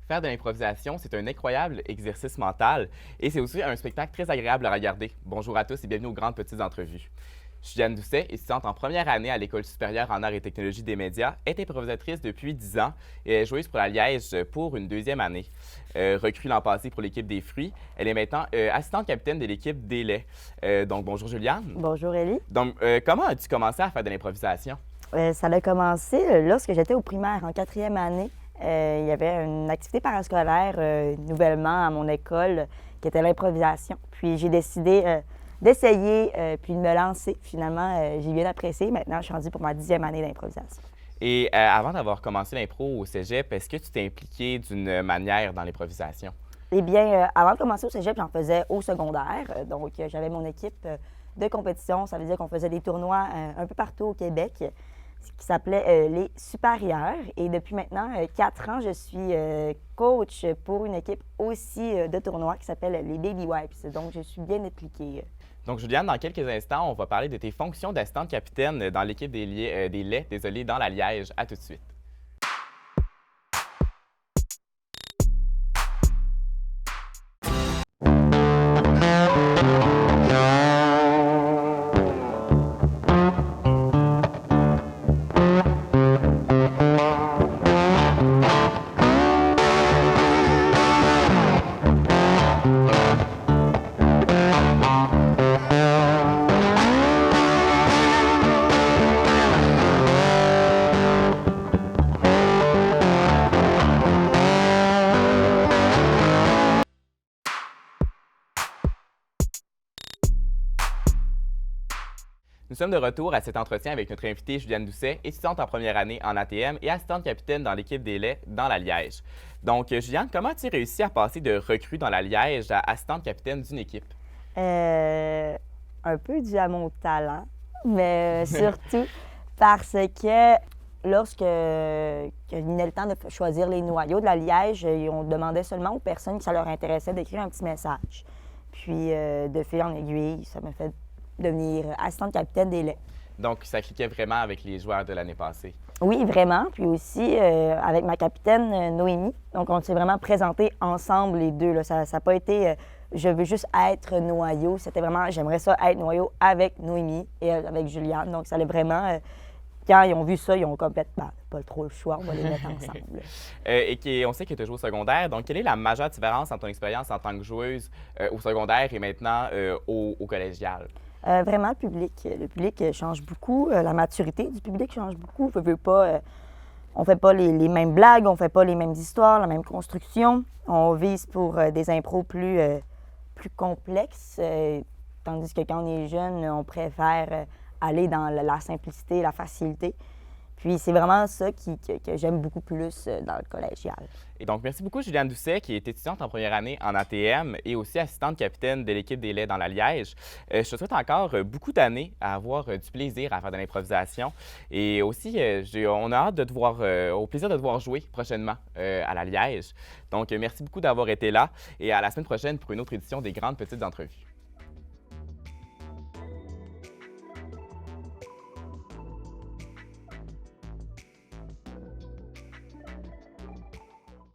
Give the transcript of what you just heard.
Faire de l'improvisation, c'est un incroyable exercice mental et c'est aussi un spectacle très agréable à regarder. Bonjour à tous et bienvenue aux Grandes Petites Entrevues. Juliane Doucet, étudiante en première année à l'École supérieure en arts et technologies des médias, est improvisatrice depuis 10 ans et est joueuse pour la Liège pour une deuxième année. Recrue l'an passé pour l'équipe des fruits, elle est maintenant assistante capitaine de l'équipe des laits. Donc, bonjour Juliane. Bonjour Ellie. Donc, comment as-tu commencé à faire de l'improvisation? Ça a commencé lorsque j'étais au primaire, en quatrième année. Il y avait une activité parascolaire nouvellement à mon école qui était l'improvisation. Puis j'ai décidé d'essayer puis de me lancer. Finalement, j'ai bien apprécié. Maintenant, je suis rendue pour ma 10e année d'improvisation. Et avant d'avoir commencé l'impro au cégep, est-ce que tu t'es impliqué d'une manière dans l'improvisation? Eh bien, avant de commencer au cégep, j'en faisais au secondaire. Donc, j'avais mon équipe de compétition. Ça veut dire qu'on faisait des tournois un peu partout au Québec qui s'appelait les Supérieurs. Et depuis maintenant 4 ans, je suis coach pour une équipe aussi de tournois qui s'appelle les Baby Wipes. Donc, je suis bien impliquée. Donc, Juliane, dans quelques instants, on va parler de tes fonctions d'assistante capitaine dans l'équipe des laits, dans la Liège. À tout de suite. Nous sommes de retour à cet entretien avec notre invitée Juliane Doucet, étudiante en première année en ATM et assistante capitaine dans l'équipe des laits dans la Liège. Donc, Juliane, comment as-tu réussi à passer de recrue dans la Liège à assistante capitaine d'une équipe? Un peu dû à mon talent, mais surtout parce que lorsque il venait le temps de choisir les noyaux de la Liège, on demandait seulement aux personnes qui ça leur intéressait d'écrire un petit message. Puis, de fil en aiguille, ça m'a fait devenir assistante capitaine des laits. Donc, ça cliquait vraiment avec les joueurs de l'année passée. Oui, vraiment. Puis aussi avec ma capitaine Noémie. Donc, on s'est vraiment présentés ensemble les deux. Là. Ça n'a pas été je veux juste être noyau. C'était vraiment j'aimerais ça être noyau avec Noémie et avec Juliane. Donc, ça allait vraiment. Quand ils ont vu ça, ils ont complètement pas trop le choix, on va les mettre ensemble. On sait que tu as joué au secondaire. Donc, quelle est la majeure différence entre ton expérience en tant que joueuse au secondaire et maintenant au collégial? Vraiment, le public. Le public change beaucoup. La maturité du public change beaucoup. Veut pas, on ne fait pas les mêmes blagues, on ne fait pas les mêmes histoires, la même construction. On vise pour des impros plus complexes. Tandis que quand on est jeune, on préfère aller dans la simplicité, la facilité. Puis c'est vraiment ça que j'aime beaucoup plus dans le collégial. Et donc, merci beaucoup, Juliane Doucet, qui est étudiante en première année en ATM et aussi assistante capitaine de l'équipe des laits dans la Liège. Je te souhaite encore beaucoup d'années à avoir du plaisir à faire de l'improvisation. Et aussi, on a hâte de te voir, au plaisir de te voir jouer prochainement à la Liège. Donc, merci beaucoup d'avoir été là et à la semaine prochaine pour une autre édition des Grandes Petites Entrevues.